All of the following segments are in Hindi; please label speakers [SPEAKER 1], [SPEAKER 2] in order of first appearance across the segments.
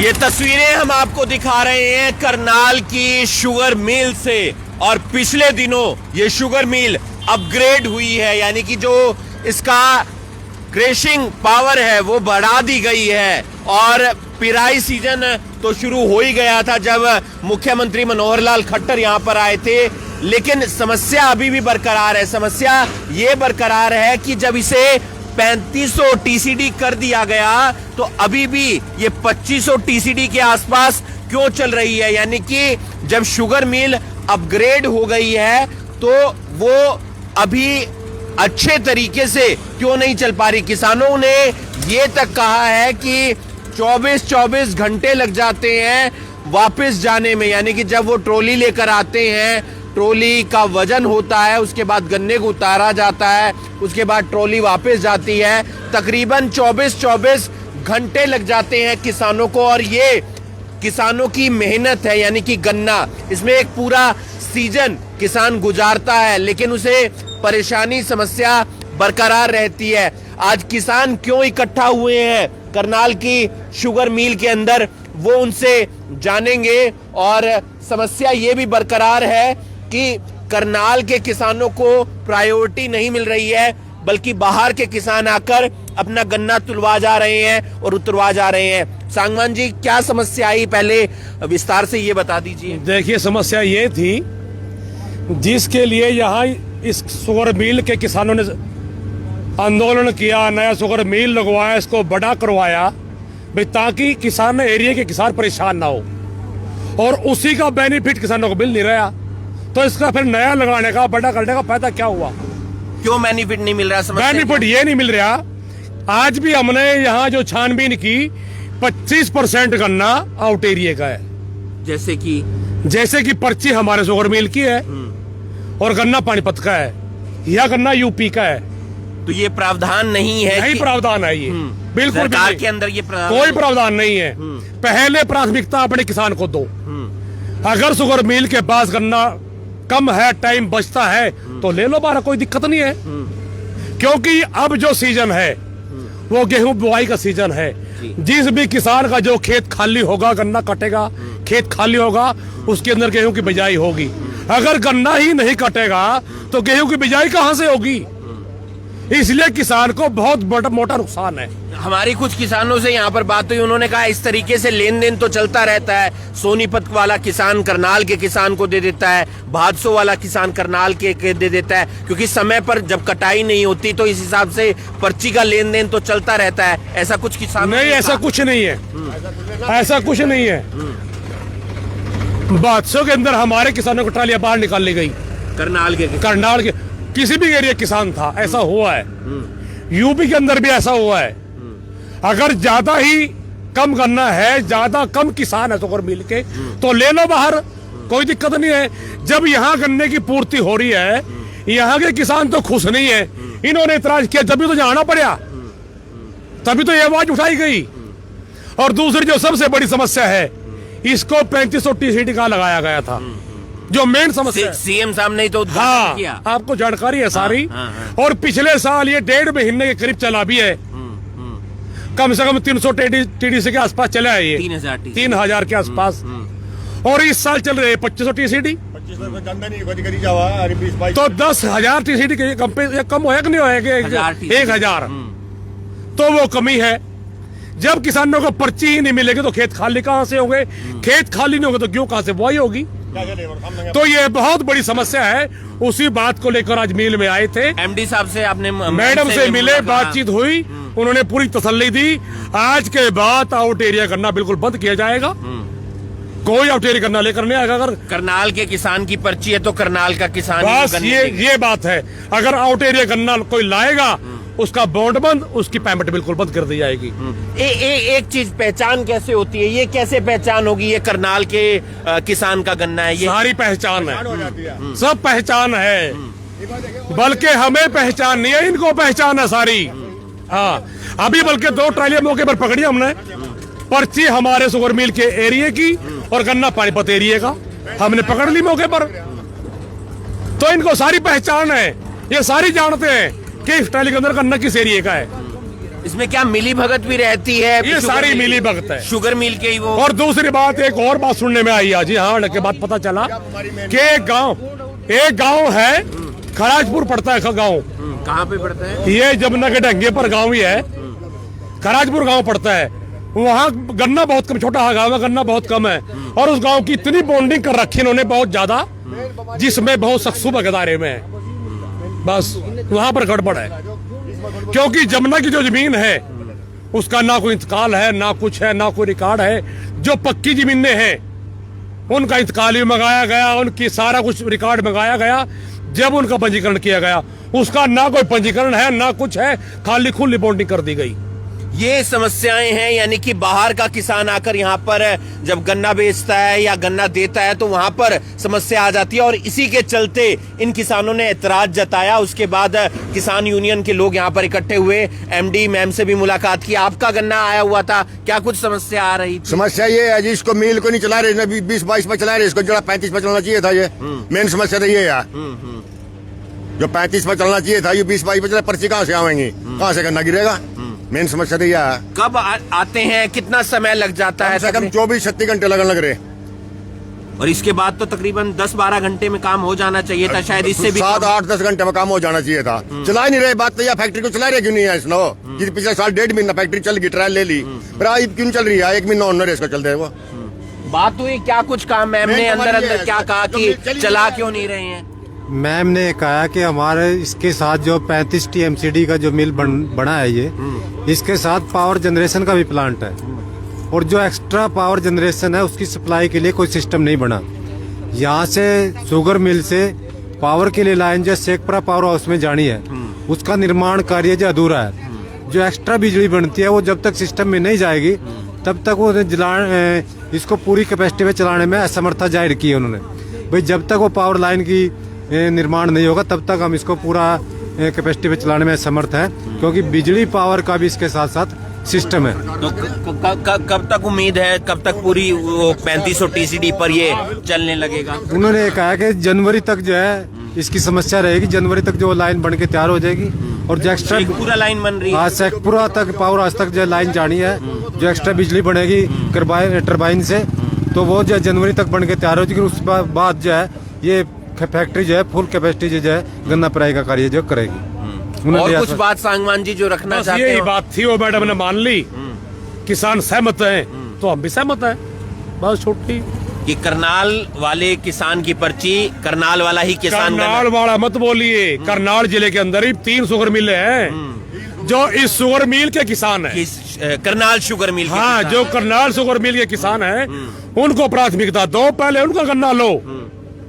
[SPEAKER 1] ये तस्वीरें हम आपको दिखा रहे हैं करनाल की शुगर मिल से। और पिछले दिनों ये शुगर मिल अपग्रेड हुई है, यानी कि जो इसका क्रेशिंग पावर है वो बढ़ा दी गई है। और पिराई सीजन तो शुरू हो ही गया था जब मुख्यमंत्री मनोहर लाल खट्टर यहां पर आए थे, लेकिन समस्या अभी भी बरकरार है। समस्या ये बरकरार है कि जब इसे 3500 टीसीडी कर दिया गया तो अभी भी ये 2500 टीसीडी के आसपास क्यों चल रही है। यानी कि जब शुगर मिल अपग्रेड हो गई है तो वो अभी अच्छे तरीके से क्यों नहीं चल पा रही। किसानों ने ये तक कहा है कि 24 घंटे लग जाते हैं वापस जाने में, यानी कि जब वो ट्रॉली लेकर आते हैं, ट्रॉली का वजन होता है, उसके बाद गन्ने को उतारा जाता है, उसके बाद ट्रॉली वापस जाती है, तकरीबन 24 घंटे लग जाते हैं किसानों को। और ये किसानों की मेहनत है, यानी कि गन्ना, इसमें एक पूरा सीजन किसान गुजारता है, लेकिन उसे परेशानी समस्या बरकरार रहती है। आज किसान क्यों इकट्ठा हुए हैं करनाल की शुगर मिल के अंदर, वो उनसे जानेंगे। और समस्या ये भी बरकरार है कि करनाल के किसानों को प्रायोरिटी नहीं मिल रही है, बल्कि बाहर के किसान आकर अपना गन्ना तुलवा जा रहे हैं और उतरवा जा रहे हैं। सांगवान जी, क्या समस्या आई, पहले विस्तार से ये बता दीजिए।
[SPEAKER 2] देखिए, समस्या ये थी जिसके लिए यहाँ इस शुगर मिल के किसानों ने आंदोलन किया, नया शुगर मिल लगवाया, इसको बड़ा करवाया भाई, ताकि किसान एरिया के किसान परेशान ना हो, और उसी का बेनिफिट किसानों को मिल नहीं रहा। तो इसका फिर नया लगाने का, बड़ा करने का फायदा क्या हुआ?
[SPEAKER 1] क्यों बेनिफिट नहीं मिल रहा?
[SPEAKER 2] बेनिफिट ये नहीं मिल रहा। आज भी हमने यहाँ जो छानबीन की, 25% गन्ना आउट एरिया का है। जैसे कि पर्ची हमारे शुगर मिल की है और गन्ना पानीपत का है, या गन्ना यूपी का है।
[SPEAKER 1] तो ये प्रावधान नहीं है?
[SPEAKER 2] नहीं प्रावधान है ये, बिल्कुल
[SPEAKER 1] सरकार के अंदर ये
[SPEAKER 2] कोई प्रावधान नहीं है। पहले प्राथमिकता अपने किसान को दो। अगर शुगर मिल के पास गन्ना कम है, टाइम बचता है, तो ले लो बाहर, कोई दिक्कत नहीं है। क्योंकि अब जो सीजन है वो गेहूं बुआई का सीजन है। जिस भी किसान का जो खेत खाली होगा, गन्ना कटेगा, खेत खाली होगा, उसके अंदर गेहूं की बिजाई होगी। अगर गन्ना ही नहीं कटेगा तो गेहूं की बिजाई कहां से होगी? इसलिए किसान को बहुत बड़ा मोटा नुकसान है।
[SPEAKER 1] हमारी कुछ किसानों से यहाँ पर बात हुई, उन्होंने कहा इस तरीके से लेन देन तो चलता रहता है। सोनीपत वाला किसान करनाल के किसान को दे देता है, भादसों वाला किसान करनाल के दे देता है, क्योंकि समय पर जब कटाई नहीं होती तो इस हिसाब से पर्ची का लेन देन तो चलता रहता है। ऐसा कुछ किसान
[SPEAKER 2] नहीं, ऐसा कुछ नहीं है, ऐसा कुछ नहीं है। भादसों के अंदर हमारे किसानों को ट्रालियां बाहर निकाल ली गई।
[SPEAKER 1] करनाल के
[SPEAKER 2] किसी भी एरिया किसान था, ऐसा हुआ है। यूपी के अंदर भी ऐसा हुआ है। अगर ज्यादा ही कम गन्ना है, ज्यादा कम किसान है शुगर मिल के, तो ले लो बाहर, कोई दिक्कत नहीं है। जब यहाँ गन्ने की पूर्ति हो रही है, यहाँ के किसान तो खुश नहीं है, इन्होंने इतराज किया, तभी तो जाना पड़ा, तभी तो ये आवाज उठाई गई। और दूसरी जो सबसे बड़ी समस्या है, इसको 3500 टीसीडी का लगाया गया था, जो मेन समस्या है।
[SPEAKER 1] सीएम साहब ने तो उद्घाटन किया,
[SPEAKER 2] आपको जानकारी है सारी।
[SPEAKER 1] हाँ।
[SPEAKER 2] और पिछले साल ये 1.5 महीने के करीब चला भी है। कम से कम 300 टीडीसी के आसपास चला है ये, 3000 के आसपास। और इस साल चल रहे हैं 2500 टीसीडी। तो 10,000 टीसीडी के कम होगा कि नहीं होगा? 1000। तो वो कमी है। जब किसानों को पर्ची ही नहीं मिलेगी तो खेत खाली कहां से होंगे? खेत खाली नहीं होगा तो गेहूं कहां से बुआई होगी? तो ये बहुत बड़ी समस्या है। उसी बात को लेकर आज मिल में आए थे।
[SPEAKER 1] एमडी साहब से आपने,
[SPEAKER 2] मैडम से मिले, बातचीत हुई, उन्होंने पूरी तसल्ली दी। आज के बाद आउट एरिया करना बिल्कुल बंद किया जाएगा। कोई आउट एरिया करना लेकर नहीं आएगा। अगर
[SPEAKER 1] करनाल के किसान की पर्ची है तो करनाल का किसान,
[SPEAKER 2] बस ये बात है। अगर आउट एरिया करना कोई लाएगा, उसका बॉन्ड बंद, उसकी पेमेंट बिल्कुल बंद कर दी जाएगी।
[SPEAKER 1] एक चीज, पहचान कैसे होती है? ये कैसे पहचान होगी ये करनाल के किसान का गन्ना है? ये सारी
[SPEAKER 2] पहचान है, सब पहचान है, बल्कि हमें पहचान नहीं है, इनको पहचान है सारी। हाँ, अभी बल्कि 2 ट्रालियां मौके पर पकड़ी हमने, पर्ची हमारे शुगर मिल के एरिया की और गन्ना पानीपत एरिया का हमने पकड़ ली मौके पर। तो इनको सारी पहचान है, ये सारी जानते हैं कि इस ट्राली के अंदर गन्ना किस एरिया का है।
[SPEAKER 1] इसमें क्या मिली भगत भी रहती है?
[SPEAKER 2] ये
[SPEAKER 1] शुगर
[SPEAKER 2] सारी
[SPEAKER 1] मिल
[SPEAKER 2] मिली
[SPEAKER 1] की?
[SPEAKER 2] भगत है।
[SPEAKER 1] शुगर मिल के ही वो।
[SPEAKER 2] और दूसरी बात, एक और बात सुनने में आई आज जी, हाँ के बाद पता चला कि एक गांव है, खराजपुर पड़ता है गांव।
[SPEAKER 1] कहाँ पे पड़ता है?
[SPEAKER 2] ये जमुना के ढंगे पर गांव ही है, खराजपुर गांव पड़ता है। वहाँ गन्ना बहुत कम, छोटा गांव है, गन्ना बहुत कम है, और उस गांव की इतनी बॉन्डिंग कर रखी इन्होंने बहुत ज्यादा, जिसमें बहुत सक्सू बगदारे में है। बस वहां पर गड़बड़ है, क्योंकि जमुना की जो जमीन है उसका ना कोई इंतकाल है, ना कुछ है, ना कोई रिकॉर्ड है। जो पक्की जमीनें हैं उनका इंतकाल भी मंगाया गया, उनकी सारा कुछ रिकॉर्ड मंगाया गया, जब उनका पंजीकरण किया गया उसका ना कोई पंजीकरण है, ना कुछ है, खाली खुली बॉन्डिंग कर दी गई।
[SPEAKER 1] ये समस्याएं हैं, यानी कि बाहर का किसान आकर यहाँ पर जब गन्ना बेचता है या गन्ना देता है तो वहां पर समस्या आ जाती है, और इसी के चलते इन किसानों ने एतराज जताया। उसके बाद किसान यूनियन के लोग यहाँ पर इकट्ठे हुए, एमडी मैम से भी मुलाकात की। आपका गन्ना आया हुआ था, क्या कुछ समस्या आ रही थी?
[SPEAKER 3] समस्या ये है जी, इसको मिल को नहीं चला रहे, 20-22 पे चला रहे, इसको जरा 35 पे चलना चाहिए था। ये मेन समस्या तो ये है, जो 35 पे चलना चाहिए था, ये 20-22 पे चला, पर्ची कहाँ से आवेंगी, कहाँ से गन्ना गिरेगा? मेन समस्या तो यह है।
[SPEAKER 1] कब आते हैं, कितना समय लग जाता है?
[SPEAKER 3] कम से कम 24-36 घंटे लगन लग रहे,
[SPEAKER 1] और इसके बाद तो तकरीबन 10-12 घंटे में काम हो जाना चाहिए था, शायद इससे भी
[SPEAKER 3] 7-8-10 घंटे में काम हो जाना चाहिए था। चला ही नहीं रहे। बात तो यह फैक्ट्री को चला रहे क्यों नहीं है इसनो? जिस पिछले साल 1.5 महीना फैक्ट्री चल गई, ट्रायल ले ली, पर आज क्यों नहीं चल रही है? 1 महीना होने इसको चल रहे वो।
[SPEAKER 1] बात हुई क्या कुछ काम मैम ने अंदर क्या कहा कि चला क्यों नहीं रहे हैं?
[SPEAKER 4] मैम ने कहा कि हमारे इसके साथ जो 35 TMCD का जो मिल बना है, ये इसके साथ पावर जनरेशन का भी प्लांट है, और जो एक्स्ट्रा पावर जनरेशन है उसकी सप्लाई के लिए कोई सिस्टम नहीं बना। यहाँ से शुगर मिल से पावर के लिए लाइन जो शेखपुरा पावर हाउस में जानी है, उसका निर्माण कार्य जो अधूरा है। जो एक्स्ट्रा बिजली बनती है वो जब तक सिस्टम में नहीं जाएगी तब तक वो इसको पूरी कैपेसिटी में चलाने में असमर्थता जाहिर की है उन्होंने। भाई जब तक वो पावर लाइन की निर्माण नहीं होगा तब तक हम इसको पूरा कैपेसिटी पे चलाने में समर्थ है, क्योंकि बिजली पावर का भी इसके साथ साथ सिस्टम है।
[SPEAKER 1] तो कब तक उम्मीद है, कब तक पूरी 3500 TCD पर ये चलने लगेगा?
[SPEAKER 4] उन्होंने कहा कि जनवरी तक जो है इसकी समस्या रहेगी, जनवरी तक जो लाइन बन के तैयार हो जाएगी, और जो एक्स्ट्रा
[SPEAKER 1] पूरा लाइन बन रही है,
[SPEAKER 4] शेखपुरा तक पावर हाउस तक जो लाइन जानी है, जो एक्स्ट्रा बिजली बनेगी टरबाइन से, तो वो जो जनवरी तक बन के तैयार हो जाएगी। उस बाद जो है ये फैक्ट्री जो है फुल कैपेसिटी जो है गन्ना पेराई का कार्य जो करेगी।
[SPEAKER 1] और कुछ बात सांगवान जी जो रखना चाहते हैं?
[SPEAKER 2] यही बात थी, वो मैडम ने मान ली, किसान सहमत हैं तो हम भी सहमत हैं, बस छोटी
[SPEAKER 1] कि करनाल वाले किसान की पर्ची करनाल वाला ही किसान।
[SPEAKER 2] करनाल वाला मत बोलिए, करनाल जिले के अंदर ही 3 शुगर मिल हैं जो इस शुगर मिल के किसान है।
[SPEAKER 1] करनाल शुगर मिल के
[SPEAKER 2] हाँ, जो करनाल शुगर मिल के किसान है उनको प्राथमिकता दो, पहले उनका गन्ना लो।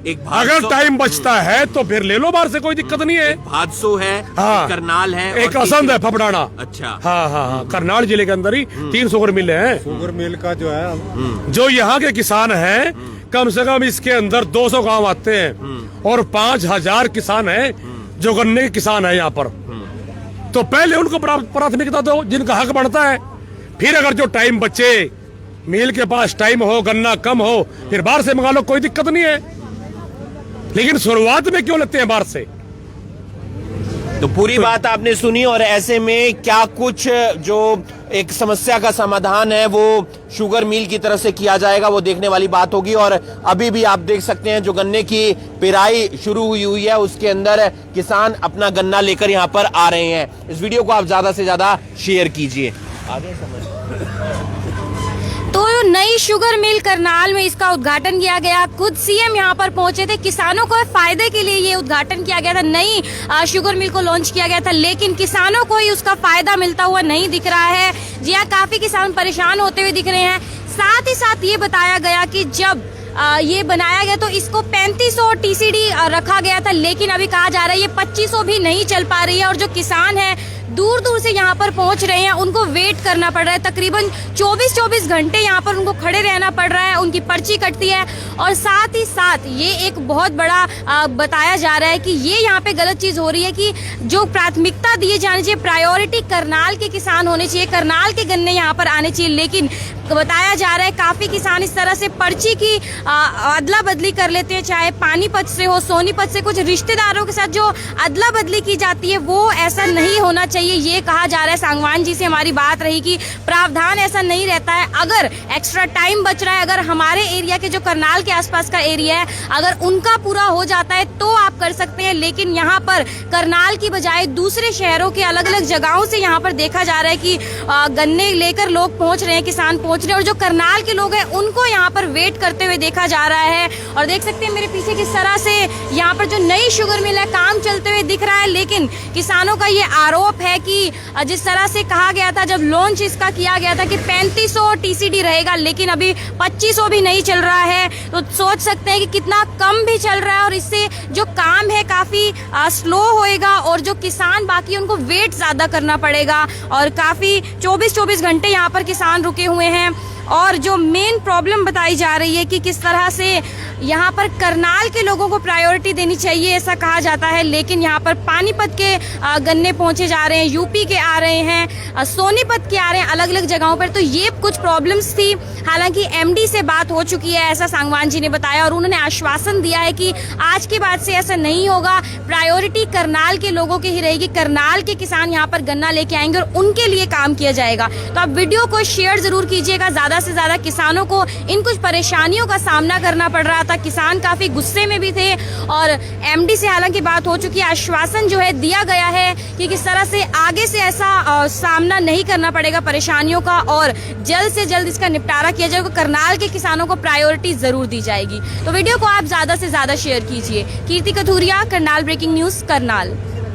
[SPEAKER 2] अगर टाइम बचता है तो फिर ले लो बाहर से, कोई दिक्कत नहीं है।
[SPEAKER 1] भादसो है,
[SPEAKER 2] हाँ,
[SPEAKER 1] करनाल है,
[SPEAKER 2] एक असंध है फपड़ाना।
[SPEAKER 1] अच्छा,
[SPEAKER 2] हाँ, करनाल जिले के अंदर ही 3 शुगर मिल हैं।
[SPEAKER 4] शुगर मिल का जो है
[SPEAKER 2] जो यहाँ के किसान हैं, कम से कम इसके अंदर 200 गांव आते हैं, और 5000 किसान हैं जो गन्ने के किसान है यहाँ पर। तो पहले उनको प्राथमिकता दो जिनका हक बनता है, फिर अगर जो टाइम बचे, मिल के पास टाइम हो, गन्ना कम हो, फिर बाहर से मंगा लो, कोई दिक्कत नहीं है। लेकिन शुरुआत में क्यों लेते हैं बाहर से?
[SPEAKER 1] तो पूरी बात आपने सुनी, और ऐसे में क्या कुछ जो एक समस्या का समाधान है वो शुगर मिल की तरफ से किया जाएगा, वो देखने वाली बात होगी। और अभी भी आप देख सकते हैं जो गन्ने की पेराई शुरू हुई है, उसके अंदर किसान अपना गन्ना लेकर यहाँ पर आ रहे हैं। इस वीडियो को आप ज्यादा से ज्यादा शेयर कीजिए। आगे समझ
[SPEAKER 5] तो नई शुगर मिल करनाल में इसका उद्घाटन किया गया। खुद सीएम यहाँ पर पहुंचे थे, किसानों को फायदे के लिए ये उद्घाटन किया गया था। नई शुगर मिल को लॉन्च किया गया था, लेकिन किसानों को ही उसका फायदा मिलता हुआ नहीं दिख रहा है। जी हाँ, काफी किसान परेशान होते हुए दिख रहे हैं। साथ ही साथ ये बताया गया कि जब ये बनाया गया तो इसको 3500 TCD रखा गया था, लेकिन अभी कहा जा रहा है ये 2500 भी नहीं चल पा रही है। और जो किसान है दूर दूर से यहाँ पर पहुँच रहे हैं, उनको वेट करना पड़ रहा है। तकरीबन 24 घंटे यहाँ पर उनको खड़े रहना पड़ रहा है, उनकी पर्ची कटती है। और साथ ही साथ ये एक बहुत बड़ा बताया जा रहा है कि ये यहाँ पे गलत चीज़ हो रही है कि जो प्राथमिकता दिए जानी चाहिए, प्रायोरिटी करनाल के किसान होने चाहिए, करनाल के गन्ने यहाँ पर आने चाहिए, लेकिन बताया जा रहा है काफी किसान इस तरह से पर्ची की अदला बदली कर लेते हैं, चाहे पानीपत से हो, सोनीपत से, कुछ रिश्तेदारों के साथ जो अदला बदली की जाती है वो ऐसा नहीं होना चाहिए, ये कहा जा रहा है। सांगवान जी से हमारी बात रही कि प्रावधान ऐसा नहीं रहता है, अगर एक्स्ट्रा टाइम बच रहा है, अगर हमारे एरिया के जो करनाल के आसपास का एरिया है अगर उनका पूरा हो जाता है तो आप कर सकते हैं, लेकिन यहाँ पर करनाल की बजाय दूसरे शहरों के अलग अलग जगहों से यहाँ पर देखा जा रहा है कि गन्ने लेकर लोग पहुंच रहे हैं, किसान पहुंच रहे हैं, और जो करनाल के लोग हैं उनको यहाँ पर वेट करते हुए देखा जा रहा है। और देख सकते हैं मेरे पीछे किस तरह से यहाँ पर जो नई शुगर मिल है काम चलते हुए दिख रहा है, लेकिन किसानों का ये आरोप है कि जिस तरह से कहा गया था जब लॉन्च इसका किया गया था कि 3500 टीसीडी रहेगा, लेकिन अभी 2500 भी नहीं चल रहा है, तो सोच सकते हैं कि कितना कम भी चल रहा है और इससे जो काम है काफी स्लो होएगा और जो किसान बाकी उनको वेट ज्यादा करना पड़ेगा। और काफी 24-24 घंटे यहाँ पर किसान रुके हुए हैं। और जो मेन प्रॉब्लम बताई जा रही है कि किस तरह से यहाँ पर करनाल के लोगों को प्रायोरिटी देनी चाहिए ऐसा कहा जाता है, लेकिन यहाँ पर पानीपत के गन्ने पहुंचे जा रहे हैं, यूपी के आ रहे हैं, सोनीपत के आ रहे हैं, अलग अलग जगहों पर। तो ये कुछ प्रॉब्लम्स थी, हालांकि एमडी से बात हो चुकी है ऐसा सांगवान जी ने बताया और उन्होंने आश्वासन दिया है कि आज के बाद से ऐसा नहीं होगा, प्रायोरिटी करनाल के लोगों की ही रहेगी, करनाल के किसान यहाँ पर गन्ना लेके आएंगे और उनके लिए काम किया जाएगा। तो आप वीडियो को शेयर जरूर कीजिएगा, ज्यादा से ज्यादा किसानों को इन कुछ परेशानियों का सामना करना पड़ रहा था, किसान काफी गुस्से में भी थे और एमडी से हालांकि बात हो चुकी है, आश्वासन जो है दिया गया है कि किस तरह से आगे से ऐसा सामना नहीं करना पड़ेगा परेशानियों का और जल्द से जल्द इसका निपटारा किया जाएगा, करनाल के किसानों को प्रायोरिटी जरूर दी जाएगी। तो वीडियो को आप ज्यादा से ज्यादा शेयर कीजिए। कीर्ति कथूरिया, करनाल ब्रेकिंग न्यूज, करनाल।